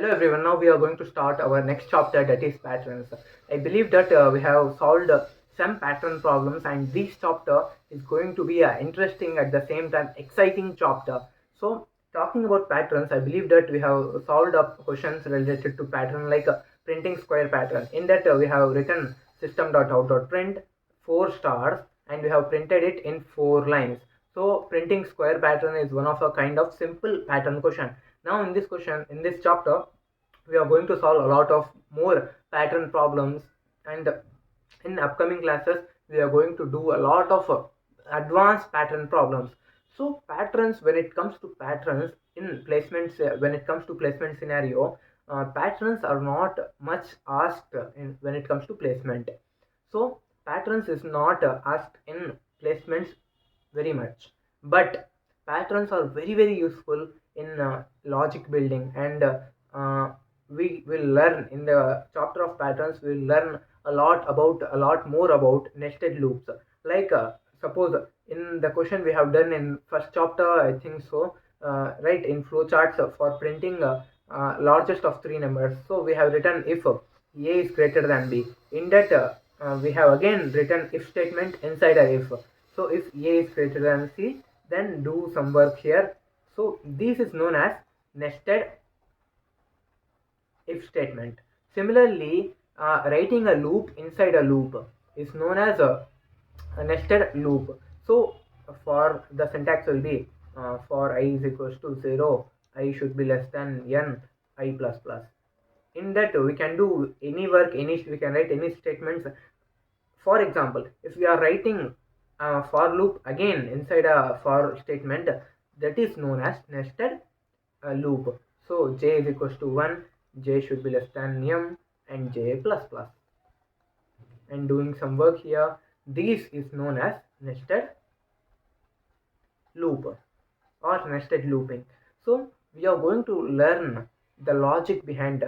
Hello everyone, now we are going to start our next chapter, that is patterns. I believe that we have solved some pattern problems, and this chapter is going to be interesting, at the same time exciting chapter. So talking about patterns, I believe that we have solved up questions related to pattern, like printing square pattern. In that we have written system.out.print 4 stars, and we have printed it in 4 lines. So printing square pattern is one of a kind of simple pattern question. Now in this question, in this chapter, we are going to solve a lot of more pattern problems, and in upcoming classes we are going to do a lot of advanced pattern problems. So patterns, when it comes to patterns in placements, when it comes to placement scenario, patterns are not much asked when it comes to placement. So patterns is not asked in placements very much, but patterns are very useful in logic building, and we will learn in the chapter of patterns, we will learn a lot more about nested loops. Like suppose in the question we have done in first chapter, I think so, right, in flowcharts for printing largest of three numbers. So we have written if a is greater than b. In that we have again written if statement inside a if. So if a is greater than c, then do some work here. So this is known as nested if statement. Similarly, writing a loop inside a loop is known as a nested loop. So for the syntax will be for I is equals to 0, I should be less than n I plus plus. In that we can do any work, we can write any statements. For example, if we are writing a for loop again inside a for statement, that is known as nested loop. So j is equals to 1, j should be less than m, and j plus plus. And doing some work here, this is known as nested loop or nested looping. So we are going to learn the logic behind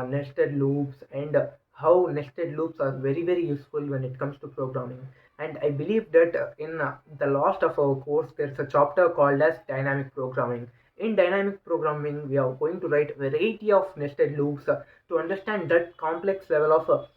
nested loops, and how nested loops are very useful when it comes to programming. And I believe that in the last of our course, there's a chapter called as dynamic programming. In dynamic programming, we are going to write variety of nested loops. To understand that complex level of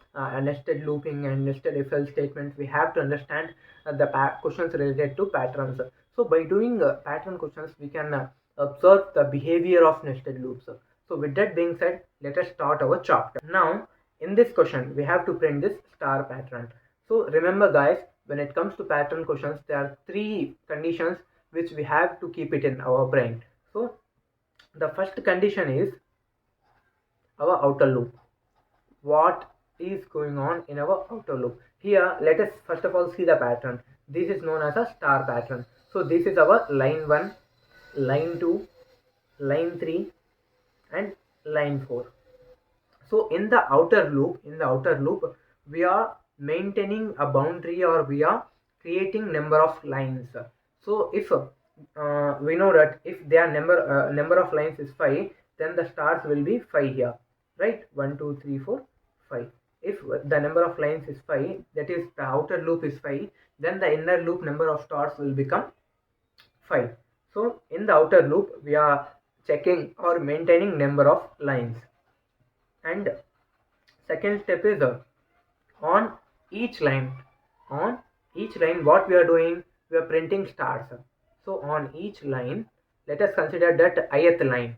nested looping and nested if else statements, we have to understand the questions related to patterns. So by doing pattern questions, we can observe the behavior of nested loops. So with that being said, let us start our chapter. Now in this question, we have to print this star pattern. So remember guys, when it comes to pattern questions, there are three conditions which we have to keep it in our brain. So the first condition is our outer loop. What is going on in our outer loop? Here let us first of all see the pattern. This is known as a star pattern. So this is our line 1, line 2, line 3, and line 4. So in the outer loop, we are maintaining a boundary, or we are creating number of lines. So if we know that if their number of lines is 5, then the stars will be 5 here, right? 1 2 3 4 5. If the number of lines is 5, that is the outer loop is 5, then the inner loop number of stars will become 5. So in the outer loop, we are checking or maintaining number of lines. And second step is on each line what we are doing, we are printing stars. So on each line, let us consider that ith line.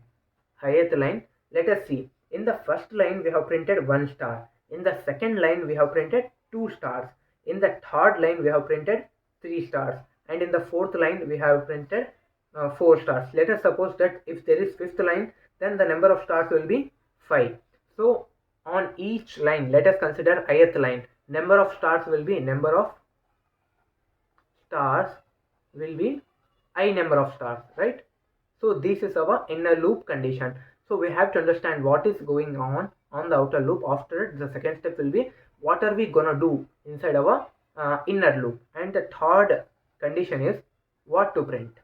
Let us see, in the first line we have printed 1 star, in the second line we have printed 2 stars, in the third line we have printed 3 stars, and in the fourth line we have printed 4 stars. Let us suppose that if there is fifth line, then the number of stars will be 5. So on each line, let us consider ith line, number of stars will be I number of stars, right? So this is our inner loop condition. So we have to understand what is going on the outer loop. After it, the second step will be what are we gonna do inside our inner loop. And the third condition is what to print.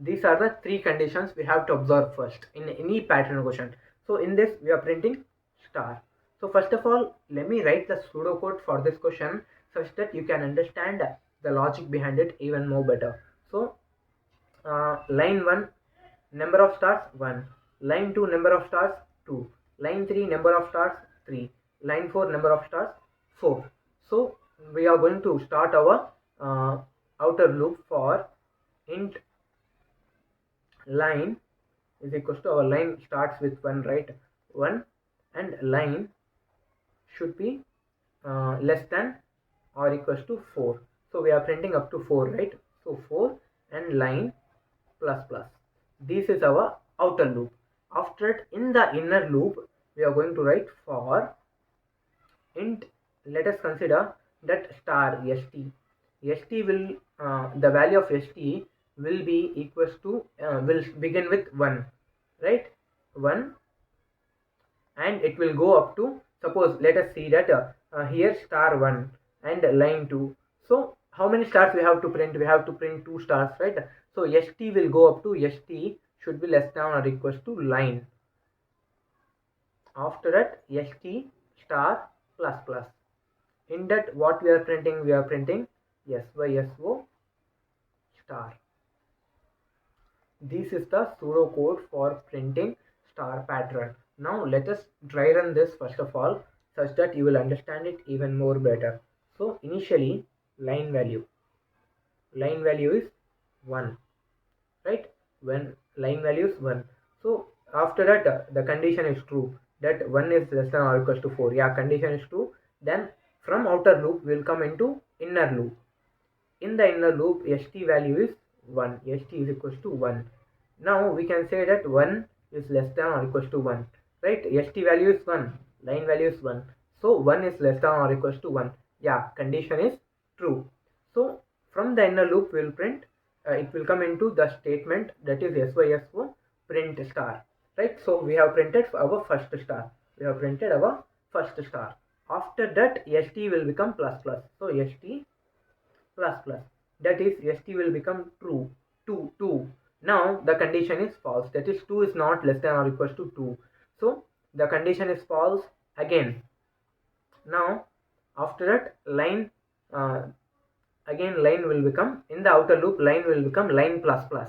These are the three conditions we have to observe first in any pattern question. So in this we are printing star. So first of all, let me write the pseudocode for this question such that you can understand the logic behind it even more better. So line 1, number of stars 1, line 2 number of stars 2, line 3 number of stars 3, line 4 number of stars 4. So we are going to start our outer loop for int line is equals to, our line starts with 1, right? 1, and line should be less than or equals to 4. So we are printing up to 4, right? So 4 and line plus plus. This is our outer loop. After it, in the inner loop, we are going to write for int. Let us consider that star st. St will the value of st will be equals to will begin with 1, right? 1, and it will go up to, suppose let us see that here star 1 and line 2. So how many stars we have to print? We have to print 2 stars, right? So st will go up to, st should be less than or equals to line. After that, st star plus plus. In that, what we are printing? We are printing SYSO star. This is the pseudocode for printing star pattern. Now let us dry run this first of all, such that you will understand it even more better. So initially, line value is 1, right? When line value is 1, so after that the condition is true, that 1 is less than or equals to 4. Yeah, condition is true. Then from outer loop we will come into inner loop. In the inner loop, st value is 1, st is equals to 1. Now we can say that 1 is less than or equals to 1, right? St value is 1, line value is 1, so 1 is less than or equals to 1. Yeah, condition is true. So from the inner loop we will print, it will come into the statement, that is SYSO print star, right? So we have printed our first star. After that, st will become plus plus. So st plus plus, that is st will become true, 2. Now the condition is false, that is 2 is not less than or equals to 2. So the condition is false again. Now after that, line again line will become, in the outer loop line will become line plus plus,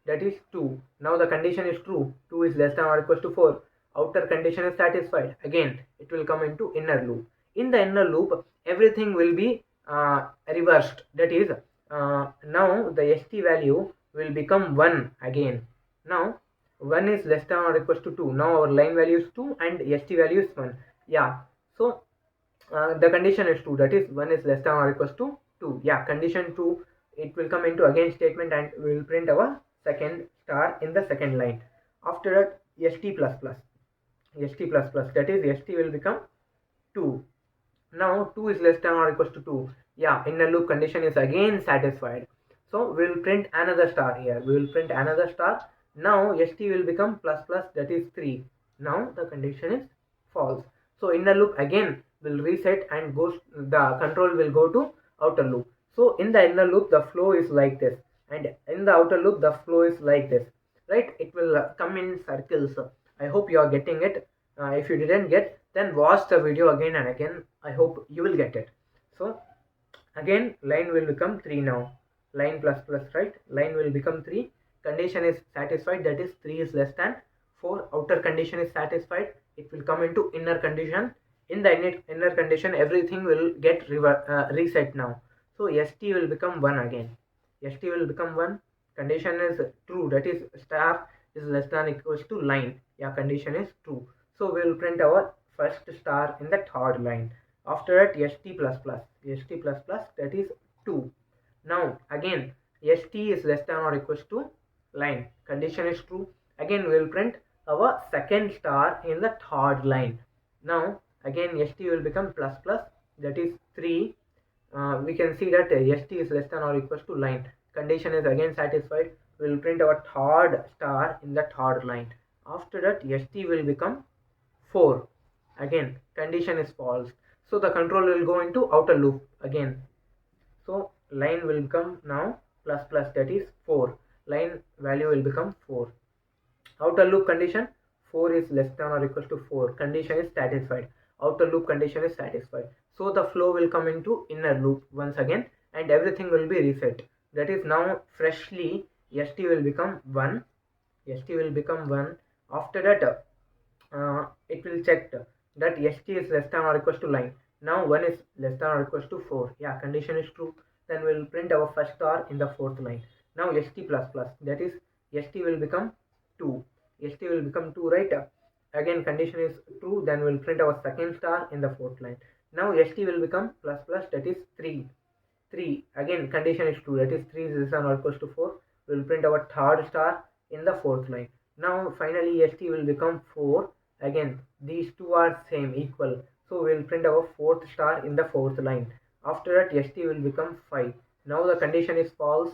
that is 2. Now the condition is true, 2 is less than or equals to 4. Outer condition is satisfied. Again it will come into inner loop. In the inner loop, everything will be reversed, that is now the st value will become 1 again. Now 1 is less than or equals to 2. Now our line value is 2 and st value is 1. Yeah, so the condition is true, that is 1 is less than or equals to 2. Yeah, condition true. It will come into again statement and we will print our second star in the second line. After that, st plus plus, that is st will become 2. Now 2 is less than or equals to 2. Yeah, inner loop condition is again satisfied. So we will print another star here. Now st will become plus plus, that is 3. Now the condition is false. So inner loop again will reset and the control will go to outer loop. So in the inner loop the flow is like this, and in the outer loop the flow is like this, right? It will come in circles. I hope you are getting it. If you didn't get, then watch the video again and again. I hope you will get it. So again line will become 3 now, line plus plus, right? Line will become 3. Condition is satisfied, that is 3 is less than 4. Outer condition is satisfied. It will come into inner condition. In the inner condition, everything will get reset now. So st will become 1 again. St will become 1. Condition is true, that is star is less than equals to line. Yeah, condition is true. So we will print our first star in the third line. After that, st plus plus, that is 2. Now again st is less than or equals to line. Condition is true. Again we will print our second star in the third line. Now again st will become plus plus, that is 3. We can see that st is less than or equals to line. Condition is again satisfied. We will print our third star in the third line. After that, st will become 4. Again condition is false. So the control will go into outer loop again. So line will become now plus plus, that is 4. Line value will become 4. Outer loop condition, 4 is less than or equals to 4. Condition is satisfied. Outer loop condition is satisfied. So the flow will come into inner loop once again and everything will be reset. That is now freshly st will become 1. st will become 1. After that it will check that st is less than or equals to line. Now 1 is less than or equals to 4. Yeah, condition is true. Then we will print our first star in the fourth line. Now st plus plus, that is st will become 2. st will become 2, right? Again condition is true. Then we will print our second star in the fourth line. Now st will become plus plus, that is 3. 3, again condition is true, that is 3 is less than or equals to 4. We will print our third star in the fourth line. Now finally st will become 4. Again these two are same, equal, so we will print our fourth star in the fourth line. After that st will become 5. Now the condition is false,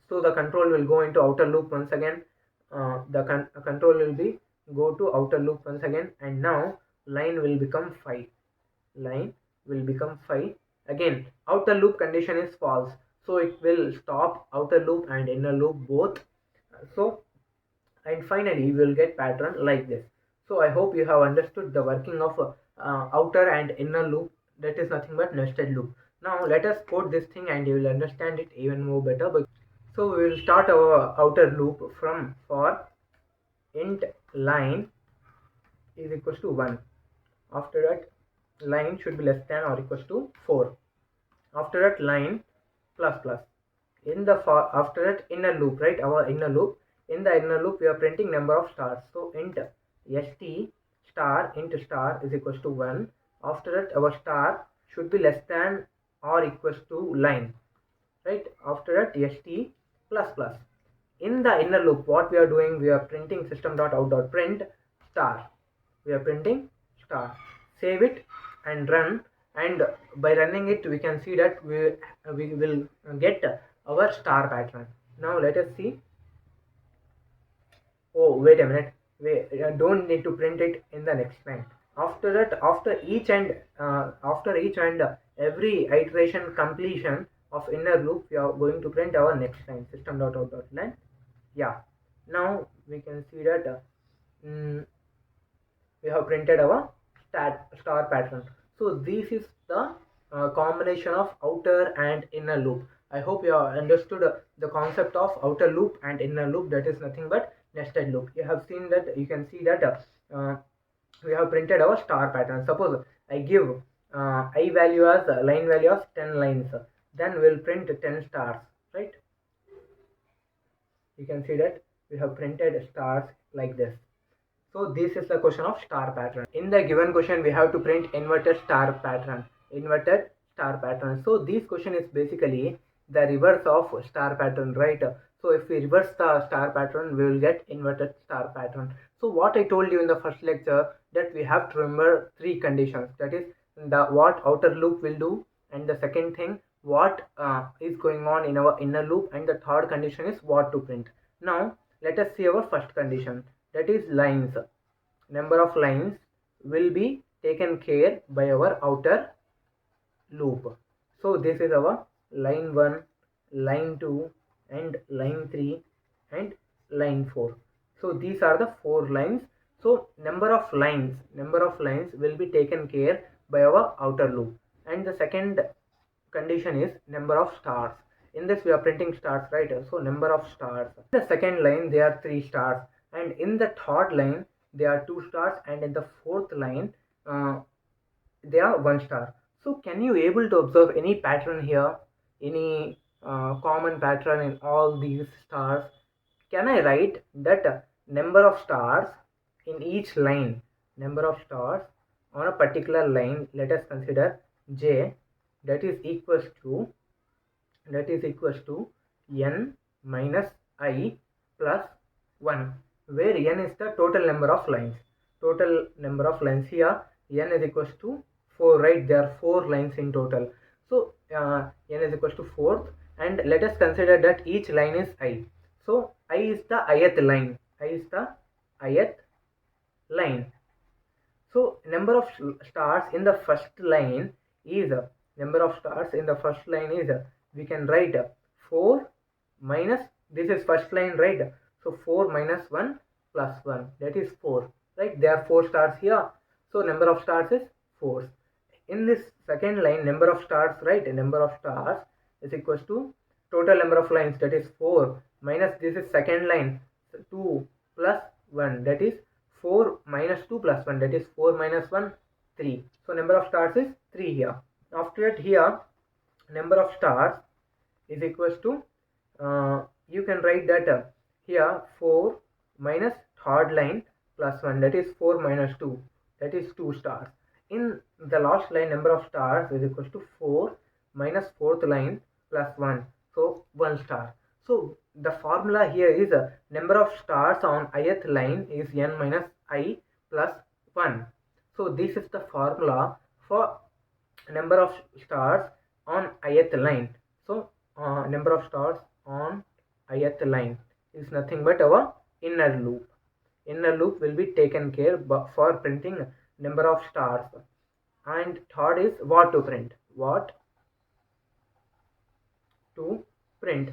so the control will go into outer loop once again. The control will be go to outer loop once again, and now line will become 5. Line will become 5. Again outer loop condition is false, so it will stop outer loop and inner loop both. So, and finally we will get pattern like this. So I hope you have understood the working of outer and inner loop. That is nothing but nested loop. Now let us code this thing and you will understand it even more better. So we will start our outer loop from for int line is equals to 1. After that line should be less than or equals to 4. After that line plus plus. In the after that inner loop, right? Our inner loop. In the inner loop we are printing number of stars. So int st star int star is equals to 1. After that our star should be less than or equals to line, right? After that st plus plus. In the inner loop what we are doing, we are printing system.out.print star. We are printing star. Save it and run, and by running it we can see that we will get our star pattern. Now let us see. Oh, wait a minute, we don't need to print it in the next line. After that, after each and every iteration completion of inner loop, we are going to print our next line, system.out.line. Yeah, now we can see that we have printed our star pattern. So this is the combination of outer and inner loop. I hope you have understood the concept of outer loop and inner loop. That is nothing but nested loop. You have seen that, you can see that we have printed our star pattern. Suppose I give I value as line value as 10 lines, then we'll print 10 stars, right? You can see that we have printed stars like this. So this is the question of star pattern. In the given question we have to print inverted star pattern. Inverted star pattern. So this question is basically the reverse of star pattern, right? So if we reverse the star pattern, we will get inverted star pattern. So what I told you in the first lecture, that we have to remember 3 conditions. That is the what outer loop will do, and the second thing what is going on in our inner loop, and the third condition is what to print. Now let us see our first condition, that is lines. Number of lines will be taken care by our outer loop. So this is our line 1, line 2 and line 3 and line 4. So these are the 4 lines. So number of lines will be taken care by our outer loop. And the second condition is number of stars. In this we are printing stars, right? So number of stars. In the second line there are 3 stars, and in the third line there are 2 stars, and in the fourth line there are 1 star. So can you able to observe any pattern here, any common pattern in all these stars? Can I write that number of stars in each line, number of stars on a particular line, let us consider j, that is equals to n minus I plus 1, where n is the total number of lines. Total number of lines here, n is equals to 4, right? There are 4 lines in total. So n is equals to 4th, and let us consider that each line is I. So I is the ith line. I is the ith line. So number of stars in the first line is we can write 4 minus, this is first line, right? So 4 minus 1 plus 1, that is 4, right? There are 4 stars here, so number of stars is 4. In this second line, number of stars, right? Number of stars is equals to total number of lines, that is 4 minus, this is second line, 2 plus 1, that is 4 minus 2 plus 1, that is 4 minus 1, 3. So number of stars is 3 here. After that, here number of stars is equals to, you can write that here 4 minus third line plus 1, that is 4 minus 2, that is 2 stars. In the last line, number of stars is equals to 4 minus fourth line plus 1, so 1 star. So the formula here is number of stars on ith line is n minus I plus 1. So this is the formula for number of stars on ith line. So number of stars on ith line is nothing but our inner loop. Inner loop will be taken care for printing number of stars. And third is what to print. What to print.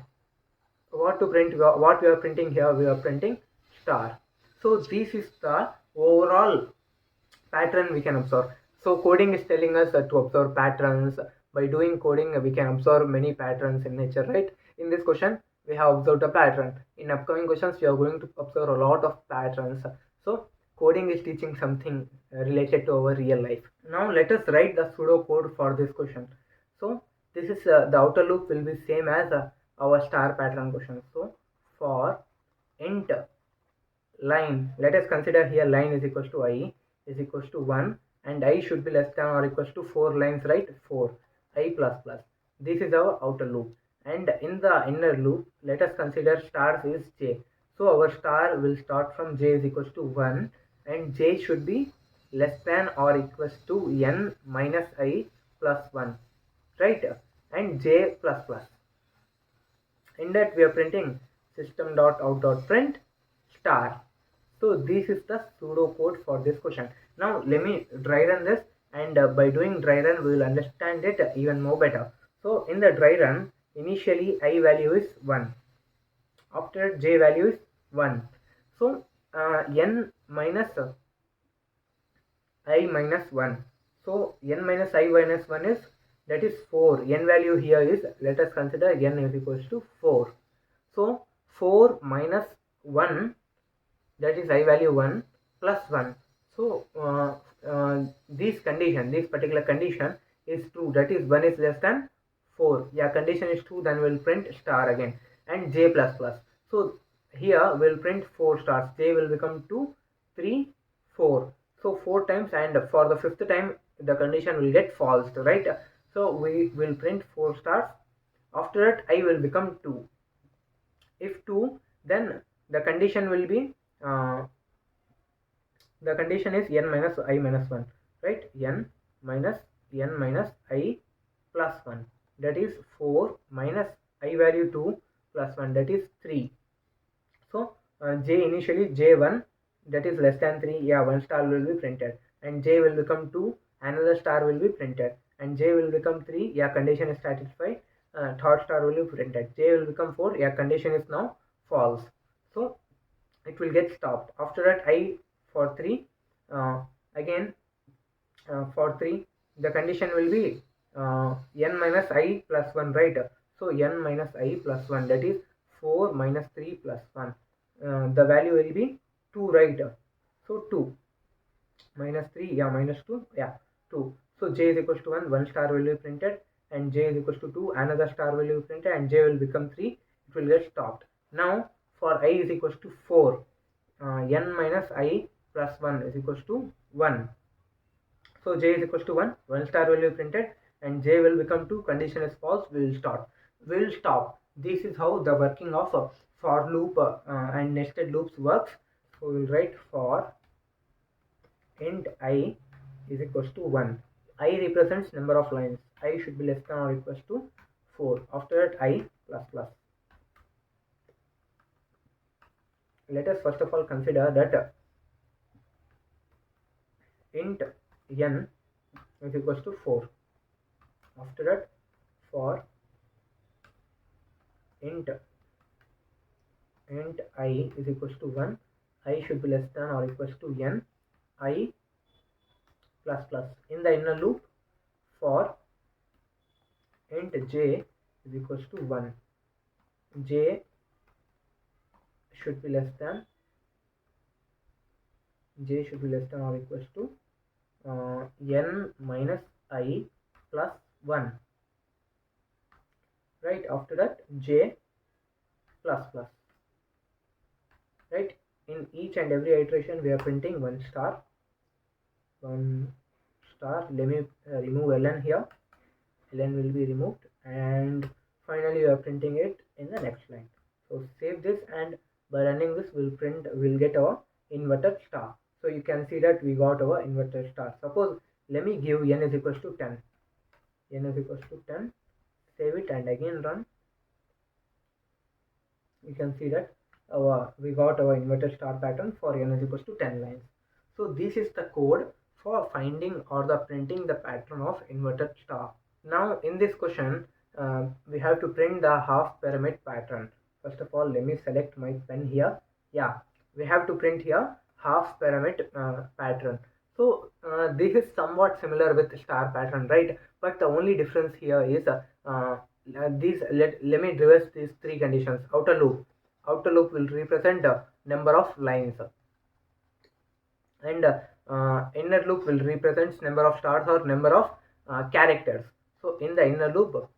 What to print. What we are printing here, we are printing star. So this is the overall pattern we can observe. So coding is telling us to observe patterns. By doing coding, we can observe many patterns in nature, right? In this question, we have observed a pattern. In upcoming questions, we are going to observe a lot of patterns. So coding is teaching something related to our real life. Now let us write the pseudo code for this question. So this is the outer loop will be same as our star pattern question. So for int line, let us consider here line is equals to I is equals to 1 and I should be less than or equals to 4 lines, right? 4 I plus plus. This is our outer loop, and in the inner loop let us consider stars is j. So our star will start from j is equals to 1 and j should be less than or equals to n minus I plus 1, right? And j plus plus. In that we are printing system.out.print star. So this is the pseudo code for this question. Now let me dry run this, and by doing dry run we will understand it even more better. So in the dry run, initially I value is 1, after j value is 1. So n minus I minus 1. So n minus I minus 1 is, that is 4. N value here is, let us consider n is equals to 4. So 4 minus 1, that is I value 1 plus 1. So this condition, this particular condition is true, that is 1 is less than 4. Yeah, condition is true, then we'll print star again, and j plus plus. So here we'll print 4 stars. J will become 2, 3, 4. So 4 times, and for the 5th time the condition will get false, right? So we will print 4 stars. After that I will become 2. If 2, then the condition will be the condition is n minus I minus 1, right? n minus I plus 1, that is 4 minus I value 2 plus 1, that is 3. So j initially j1, that is less than 3. Yeah, 1 star will be printed, and j will become 2, another star will be printed, and j will become 3. Yeah, condition is satisfied. Third star will be printed. J will become 4. Yeah, condition is now false. So it will get stopped. After that I for 3, again for 3 the condition will be n minus I plus 1, right? So n minus I plus 1, that is 4 minus 3 plus 1. The value will be 2, right? So 2 minus 3, yeah, minus 2, yeah, 2. So j is equals to 1, 1 star will be printed, and j is equals to 2, another star will be printed, and j will become 3. It will get stopped. Now for I is equals to 4, n minus I plus 1 is equals to 1. So j is equals to 1, 1 star will be printed, and j will become 2, condition is false, we will start. We will stop. This is how the working of for loop and nested loops works. So we will write for int I is equals to 1. I represents number of lines. I should be less than or equals to 4. After that I plus plus. Let us first of all consider that int n is equals to 4. After that, for int I is equals to 1, I should be less than or equals to n I plus plus. In the inner loop, for int j is equals to 1, j should be less than or equals to n minus I plus 1, right? After that j plus plus, right? In each and every iteration we are printing one star. Let me remove ln here. Ln will be removed, and finally we are printing it in the next line. So save this, and by running this we'll get our inverted star. So you can see that we got our inverted star. Suppose let me give n is equals to 10. N is equals to 10. Save it and again run. You can see that we got our inverted star pattern for n is equals to 10 lines. So this is the code for finding or the printing the pattern of inverted star. Now in this question we have to print the half pyramid pattern. First of all, let me select my pen here. Yeah, we have to print here half pyramid pattern. So this is somewhat similar with star pattern, right? But the only difference here is let me reverse these three conditions. Outer loop will represent the number of lines, and inner loop will represent number of stars or number of characters. So in the inner loop,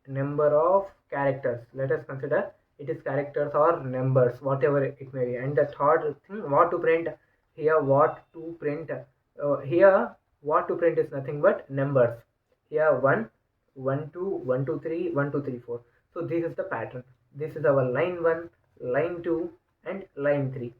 number of characters, let us consider it is characters or numbers, whatever it may be. And the third thing, what to print here, what to print is nothing but numbers. Here 1 1 2 1 2 3 1 2 3 4. So this is the pattern. This is our line 1, line 2, and line 3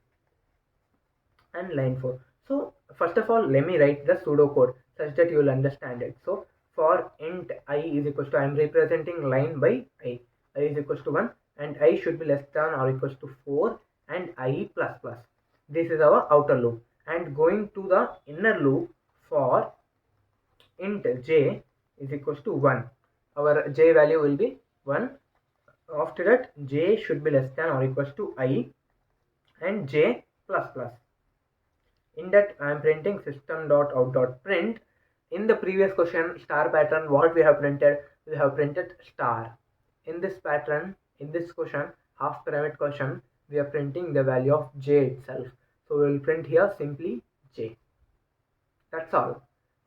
and line 4. So first of all, let me write the pseudocode such that you will understand it. So for int I is equals to, I am representing line by I is equals to 1, and I should be less than or equals to 4, and I plus plus. This is our outer loop. And going to the inner loop, for int j is equals to 1, our j value will be 1. After that j should be less than or equals to I and j plus plus. In that I am printing system.out.print. In the previous question, star pattern, what we have printed star. In this pattern, in this question, half pyramid question, we are printing the value of j itself. So we will print here simply j. That's all.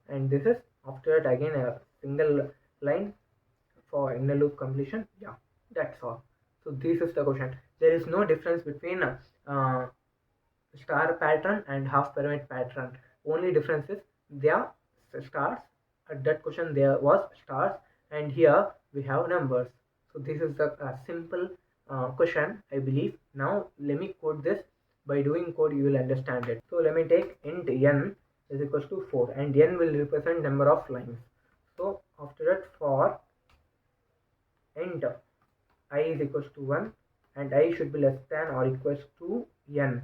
And this is after that again a single line for inner loop completion. Yeah, that's all. So this is the question. There is no difference between star pattern and half pyramid pattern. Only difference is there stars. At that question there was stars, and here we have numbers. So this is the simple question, I believe. Now let me code this. By doing code you will understand it. So let me take int n is equals to 4, and n will represent number of lines. So after that, for int I is equals to 1, and I should be less than or equals to n.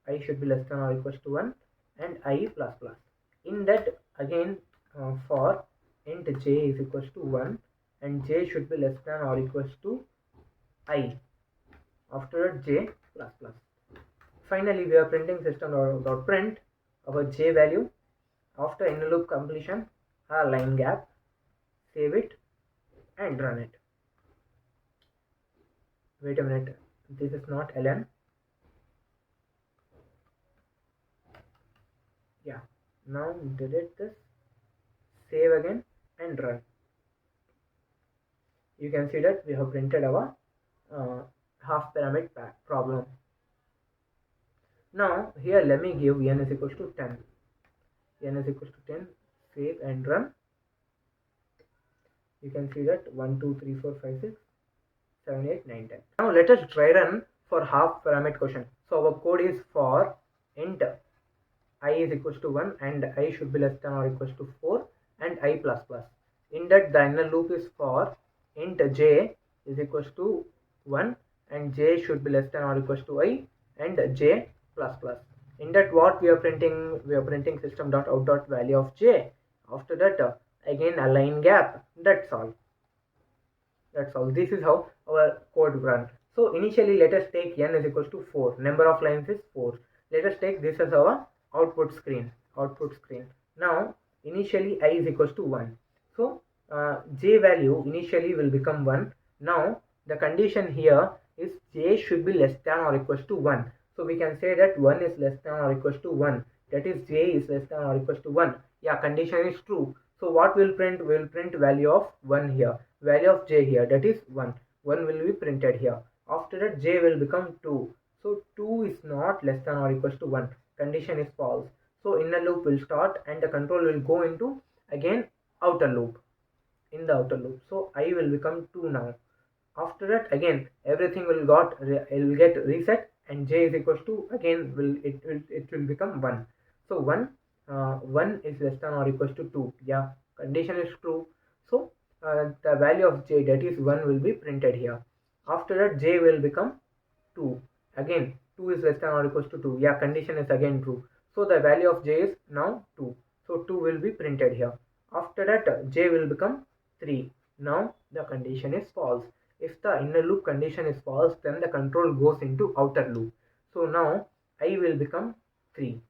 I should be less than or equals to 1, and I plus plus. In that again, for int j is equals to 1, and j should be less than or equals to I. After that j plus plus. Finally we are printing system.print our j value after inner loop completion, a line gap. Save it and run it. Wait a minute, this is not ln. Yeah, now delete this, save again and run. You can see that we have printed our half pyramid problem. Now here let me give n is equals to 10. N is equals to 10. Save and run. You can see that 1 2 3 4 5 6 7 8 9 10. Now let us try run for half pyramid question. So our code is for int I is equals to 1, and I should be less than or equals to 4, and I plus plus. In that the inner loop is for int j is equals to 1, and j should be less than or equals to I, and j plus plus. In that what we are printing system.out.value of j. After that again a line gap. That's all. This is how our code run. So initially let us take n is equals to 4. Number of lines is 4. Let us take this as our output screen. Now initially I is equals to 1. So j value initially will become 1. Now the condition here, is j should be less than or equals to 1. So we can say that 1 is less than or equals to 1. That is j is less than or equals to 1. Yeah, condition is true. So what will print? Will print value of 1 here. Value of j here, that is 1. 1 will be printed here. After that j will become 2. So 2 is not less than or equals to 1. Condition is false. So inner loop will start and the control will go into again outer loop. In the outer loop, so I will become 2 now. After that again everything will get reset and j is equals to again it will become 1. So 1 is less than or equals to 2. Yeah, condition is true. So the value of j, that is 1, will be printed here. After that j will become 2. Again 2 is less than or equals to 2. Yeah, condition is again true. So the value of j is now 2. So 2 will be printed here. After that j will become 3. Now the condition is false. If the inner loop condition is false, then the control goes into outer loop. So now I will become 3.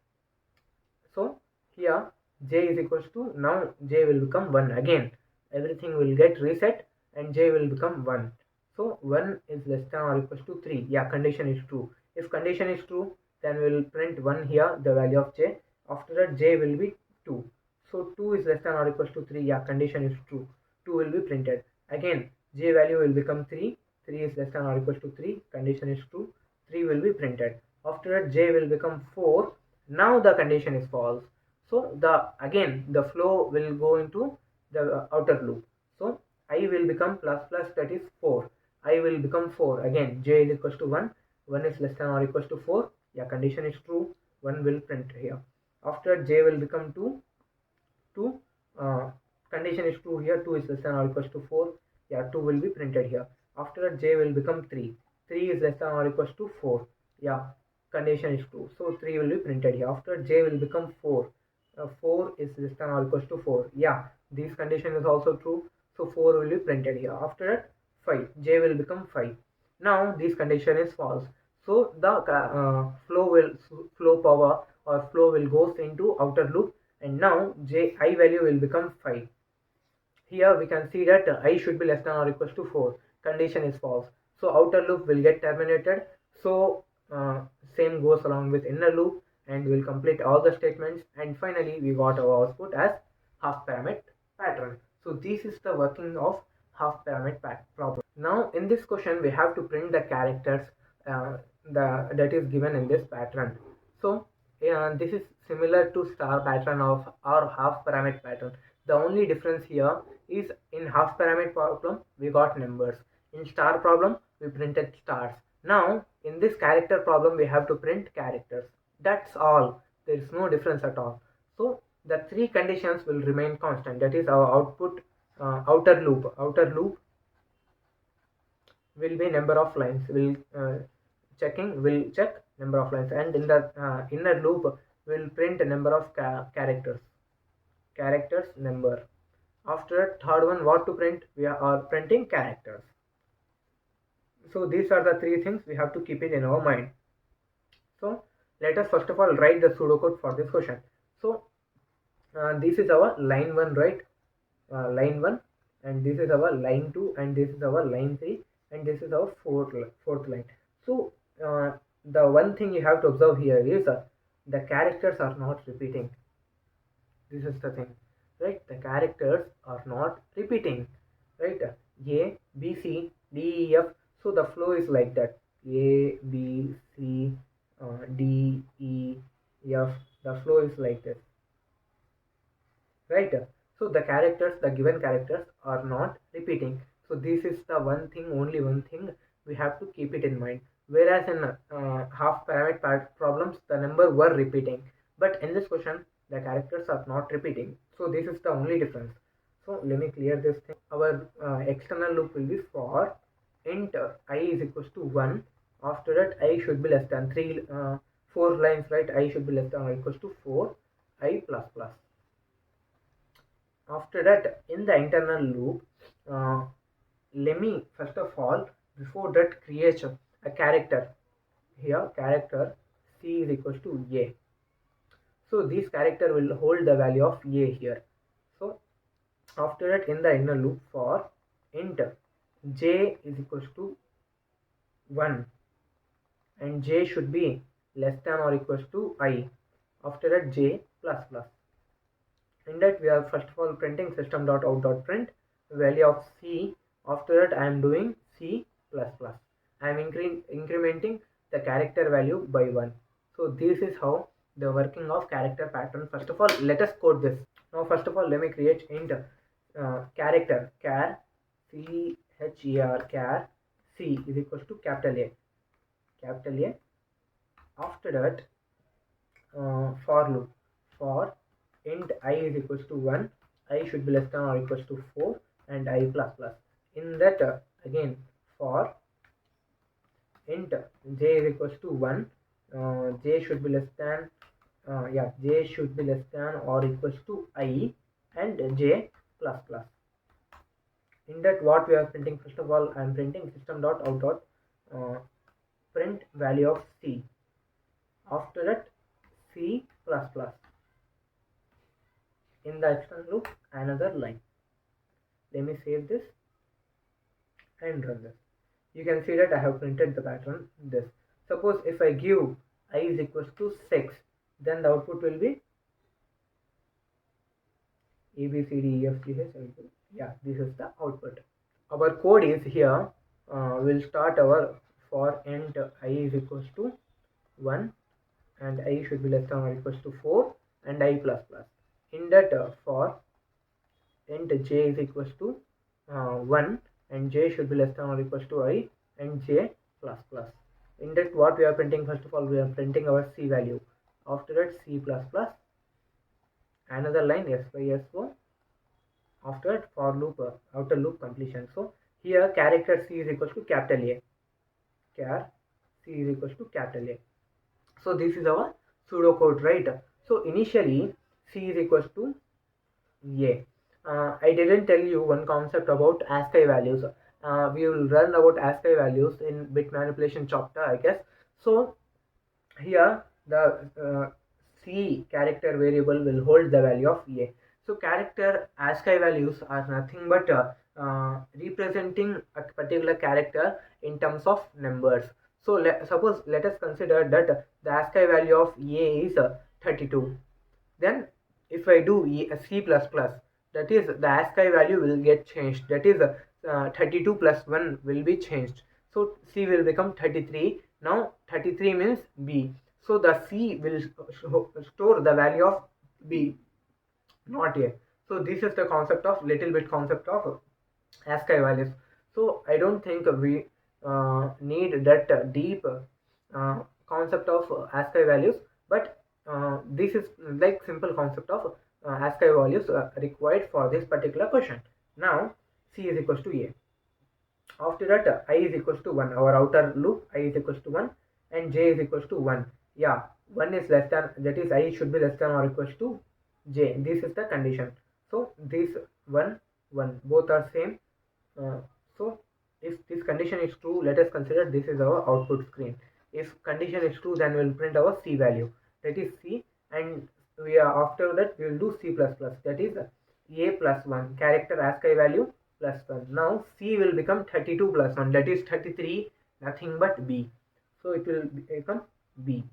So here j is equals to, now j will become 1 again. Everything will get reset and j will become 1. So 1 is less than or equals to 3. Yeah, condition is true. If condition is true, then we will print 1 here, the value of j. After that j will be 2. So 2 is less than or equals to 3. Yeah, condition is true. 2 will be printed. Again j value will become 3. 3 is less than or equals to 3. Condition is true. 3 will be printed. After that j will become 4. Now the condition is false. So the flow will go into the outer loop. So I will become plus plus, that is 4. I will become 4. Again j is equals to 1. 1 is less than or equals to 4. Yeah, condition is true. 1 will print here. After j will become 2. 2 condition is true here. 2 is less than or equals to 4. Yeah, 2 will be printed here. After that j will become 3. 3 is less than or equals to 4. Yeah, condition is true. So 3 will be printed here. After j will become 4. 4 is less than or equals to 4. Yeah, this condition is also true. So 4 will be printed here. After that 5. J will become 5. Now this condition is false. So the flow power or flow will goes into outer loop, and now j I value will become 5. Here we can see that I should be less than or equals to 4. Condition is false. So outer loop will get terminated. So same goes along with inner loop, and we'll complete all the statements, and finally we got our output as half pyramid pattern. So this is the working of half pyramid problem. Now in this question we have to print the characters that is given in this pattern. So this is similar to star pattern of our half pyramid pattern. The only difference here is in half pyramid problem we got numbers. In star problem we printed stars. Now in this character problem we have to print characters. That's all. There is no difference at all. So the three conditions will remain constant. That is our output outer loop. Outer loop will be number of lines. Will check number of lines, and in the inner loop will print a number of characters number. After third one, what to print? We are printing characters. So these are the three things we have to keep it in our mind. So let us first of all write the pseudocode for this question. So this is our line 1, right? Line 1, and this is our line 2, and this is our line 3, and this is our fourth line. So the one thing you have to observe here is the characters are not repeating. This is the thing, right? The characters are not repeating, right? A, B, C, D, E, F. So the flow is like that. A, B, C, D, E, F. The flow is like this, right? So the given characters are not repeating. So this is the one thing, only one thing we have to keep it in mind. Whereas in half pyramid problems, the number were repeating, but in this question, the characters are not repeating. So this is the only difference. So let me clear this thing. Our external loop will be for int I is equals to 1. After that, I should be less than 4 lines, right? I should be less than or equals to 4 I plus plus. After that, in the internal loop, let me first of all, before that, create a character. Here character C is equals to A. So this character will hold the value of A here. So after that, in the inner loop for int J is equals to 1 and j should be less than or equals to I. After that j plus plus. In that we are first of all printing system.out.print value of c. After that I am doing c plus plus. I am incrementing the character value by 1. So this is how the working of character pattern. First of all, let us code this. Now first of all, let me create int character char char c is equals to capital A. Capital A. After that for loop for int I is equals to 1, I should be less than or equals to 4 and I plus plus. In that again for int j is equals to 1, j should be less than j should be less than or equals to I and j plus plus. In that what we are printing, first of all I am printing system dot out dot print value of c. After that c plus plus. In the external loop another line. Let me save this and run this. You can see that I have printed the pattern this. Suppose if I give I is equals to 6, then the output will be A B C D E F G H I. Yeah, this is the output. Our code is here. We'll start our for int I is equals to 1 and I should be less than or equals to 4 and I plus plus. In that for int j is equals to 1 and j should be less than or equals to I and j plus plus. In that what we are printing, first of all we are printing our c value. After that c plus plus, another line s by s1. After that for loop outer loop completion. So here character c is equals to capital A. Char c is equals to capital A. So this is our pseudocode, right? So initially c is equals to A. I didn't tell you one concept about ASCII values. We will learn about ASCII values in bit manipulation chapter, I guess. So here the C character variable will hold the value of A. So character ASCII values are nothing but representing a particular character in terms of numbers. So suppose let us consider that the ASCII value of A is 32. Then if I do C++, that is the ASCII value will get changed. That is 32 plus 1 will be changed. So C will become 33. Now 33 means B. So the C will store the value of B, not A. So this is the concept of little bit concept of ASCII values. So I don't think we need that deep concept of ASCII values, but this is like simple concept of ASCII values required for this particular question. Now C is equals to A. After that I is equals to 1, our outer loop I is equals to 1 and j is equals to 1. Yeah, 1 is less than, that is I should be less than or equals to j. This is the condition. So this 1 1 both are same. So if this condition is true, let us consider this is our output screen. If condition is true, then we will print our C value, that is C, and we are after that we will do C plus plus, that is A plus 1 character ASCII value plus 1. Now C will become 32 plus 1, that is 33, nothing but B. So it will become B.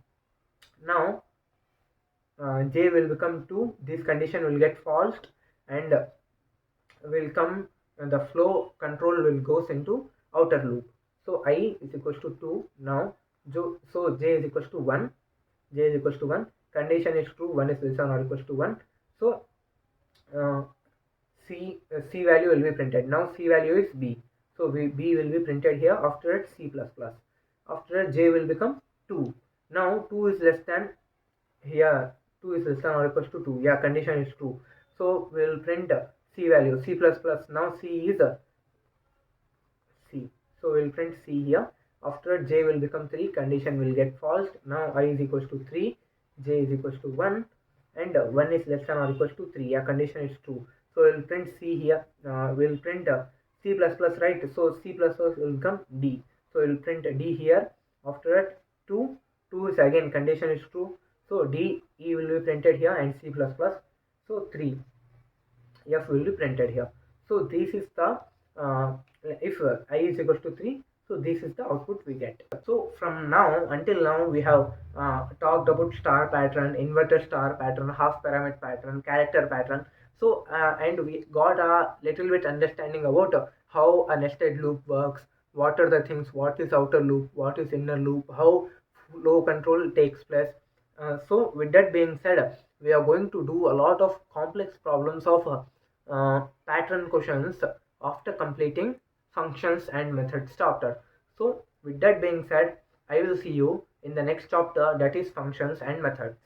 Now J will become 2, this condition will get false and will come, the flow control will goes into outer loop. So I is equals to 2 now. So j is equals to 1. J is equals to 1. Condition is true. 1 is less than or equals to 1. So C value will be printed. Now C value is B. So B will be printed here. After it C plus plus. After it J will become 2. Now 2 is less than, here 2 is less than or equals to 2. Yeah, condition is true. So we will print C value C plus plus. Now C is C. So we will print C here. After j will become 3, condition will get false. Now I is equals to 3, j is equals to 1 and 1 is less than or equals to 3. Yeah, condition is true. So we will print C here. We will print C plus plus, right? So C plus plus will become D. So we will print D here. After that 2 is again condition is true. So D E will be printed here and C plus plus. So 3 F will be printed here. So this is the if I is equals to 3, So this is the output we get. So from now until now we have talked about star pattern, inverted star pattern, half pyramid pattern, character pattern. So and we got a little bit understanding about how a nested loop works, what are the things, what is outer loop, what is inner loop, how flow control takes place. So with that being said, we are going to do a lot of complex problems of pattern questions after completing functions and methods chapter. So with that being said, I will see you in the next chapter, that is functions and methods.